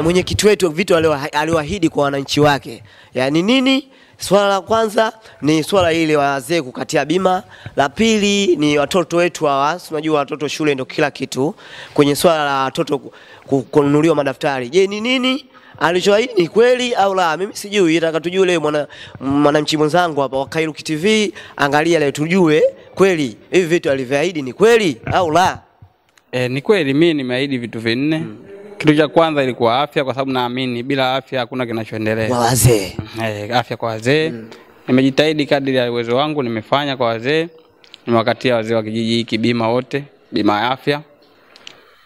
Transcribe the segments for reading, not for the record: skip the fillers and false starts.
mwenyekiti wetu vitu aliwaahidi kwa wananchi wake. Yaani nini? Swala la kwanza ni swala ile wazee kukatia bima, la pili ni watoto wetu hawa, unajua watoto shule ndio kila kitu. Kwenye swala la watoto kununuliwa madaftari. Je, ni nini? Alichoahidi ni kweli au la? Mimi sijui, nataka tujue leo mwananchi mwenzangu hapa wa Kairuki TV, angalia leo tujue kweli hivi vitu alivyoahidi ni kweli au la. Ni kweli mimi nimeahidi vitu vinne. Kitu cha kwanza ilikuwa afya, kwa sababu naamini bila afya hakuna kinachoendelea. Kwa wazee. Afya kwa wazee. Nimejitahidi kadri ya uwezo wangu, nimefanya kwa wazee. Nimewakatia wazee wa kijiji hiki bima wote, bima ya afya.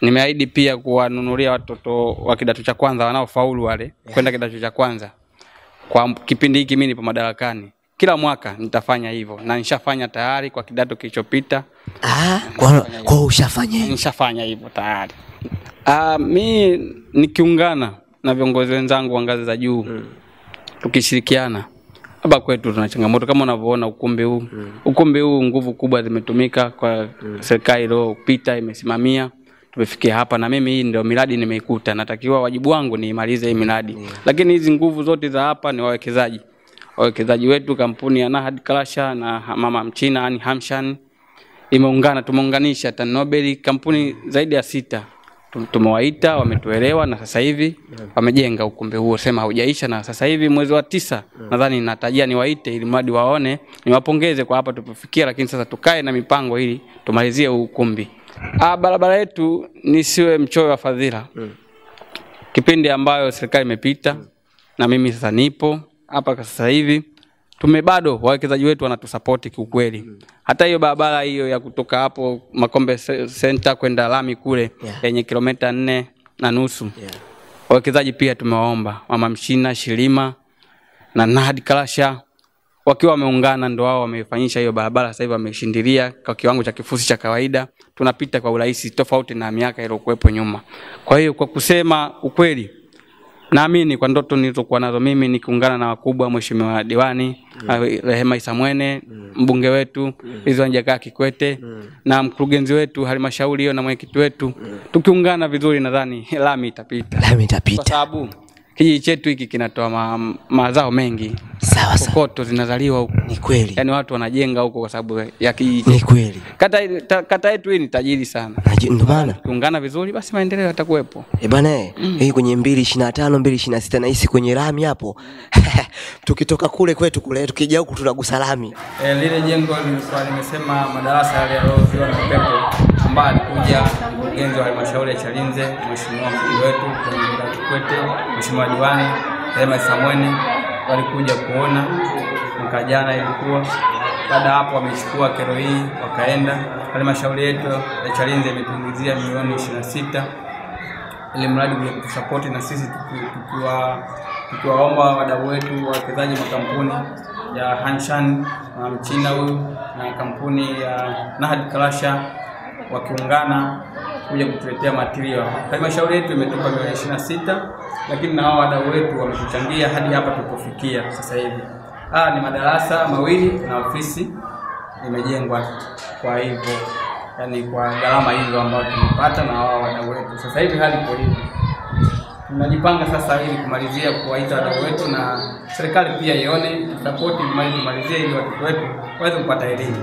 Nimeahidi pia kuwanunulia watoto wa kidato cha kwanza wanaofaulu wale kwenda kidato cha kwanza. Kwa kipindi hiki mimi nipo madarakani, kila mwaka nitafanya hivyo na nishafanya tayari kwa kidato kilichopita. Kwa ushafanya? Nishafanya hivyo tayari. Mimi nikiungana na viongozi wenzangu wa ngazi za juu, tukishirikiana, hapa kwetu tuna changamoto kama unavyoona ukumbi huu. Ukumbi huu nguvu kubwa zimetumika kwa serikali iliyopita, imesimamia tumefikia hapa, na mimi hii ndio miradi nimeikuta. Natakiwa wajibu wangu niimalize hii miradi. Lakini hizi nguvu zote za hapa ni wawekezaji. Wawekezaji wetu kampuni ya Nahad Kalasha na mama Mchina yani Hamshan imeungana, tumeunganisha Tanobeli kampuni zaidi ya 6. Tumewaita, wametuelewa na sasa hivi wamejenga ukumbi huo, sema haujaisha, na sasa hivi mwezi wa 9 nadhani natarajia niwaite ili mradi waone, niwapongeze kwa hapa tulipofikia, lakini sasa tukae na mipango ili tumalizie ukumbi. Barabara yetu nisiwe mchoyo wa fadhila. Kipindi ambayo serikali imepita na mimi sasa nipo hapa sasa hivi, bado wawekezaji wetu wanatusupport kiukweli. Hata hiyo barabara hiyo ya kutoka hapo Makombe Center kwenda Lami kule yenye kilomita 4.5. Wawekezaji pia tumewaomba mama Mchina, Shilima na Nahad Kalasha, wakiwa wameungana ndio wao wamefanyisha hiyo barabara. Sasa hivi wameshindilia kwa kiwango cha kifusi cha kawaida, tunapita kwa urahisi tofauti na miaka iliyokuepo nyuma. Kwa hiyo kwa kusema ukweli, naamini kwa ndoto nilizokuwa nazo mimi nikiungana na wakubwa, mheshimiwa diwani Rehema Isamwene, mbunge wetu Ridhiwani Jakaya Kikwete na mkurugenzi wetu halmashauri hiyo na mwenyekiti wetu, tukiungana vizuri nadhani lami itapita. Lami itapita. Kwa sababu kijiji chetu hiki kinatoa mazao mengi. Sawa. Kokoto zinazaliwa huko. Ni kweli. Yaani watu wanajenga huko kwa sababu ya kijiji. Ni kweli. Kata yetu hii ni tajiri sana. Ndio maana tukiungana vizuri basi maendeleo yatakuwepo. Bana hii kwenye 2025 2026 na hisi kwenye lami hapo. Tukitoka kule kwetu kule tukija huku tunagusa lami. Lile jengo lilikuwa limesema madarasa yale yaliyoziwa na pepo, ambaye alikuja mkurugenzi wa halmashauri ya Chalinze, mheshimiwa mbunge wetu Kikwete, mheshimiwa diwani Rehema Isamwene, walikuja kuona mwaka jana ilikuwa. Baada hapo wamechukua kero hii wakaenda. Halmashauri yetu ya Chalinze imetuingizia milioni 26 ili mradi ule kutusupport, na sisi tukiwaomba wadau wetu wawekezaji makampuni ya Hanshan na Mchina huyu na kampuni ya Nahad Kalasha wakiungana kuja kutuletea material. Halmashauri yetu imetupa milioni 26, lakini na hao wadau wetu wametuchangia hadi hapa tulipofikia sasa hivi. Ni madarasa mawili na ofisi imejengwa. Kwa hivyo yani kwa gharama hizo ambazo tumepata na hao wadau wetu, sasa hivi hali ipo hivi. Tunajipanga sasa ili kumalizia kuwaita wadau wetu na serikali pia ione support ili tumalizie ili watoto wetu waweze kupata elimu.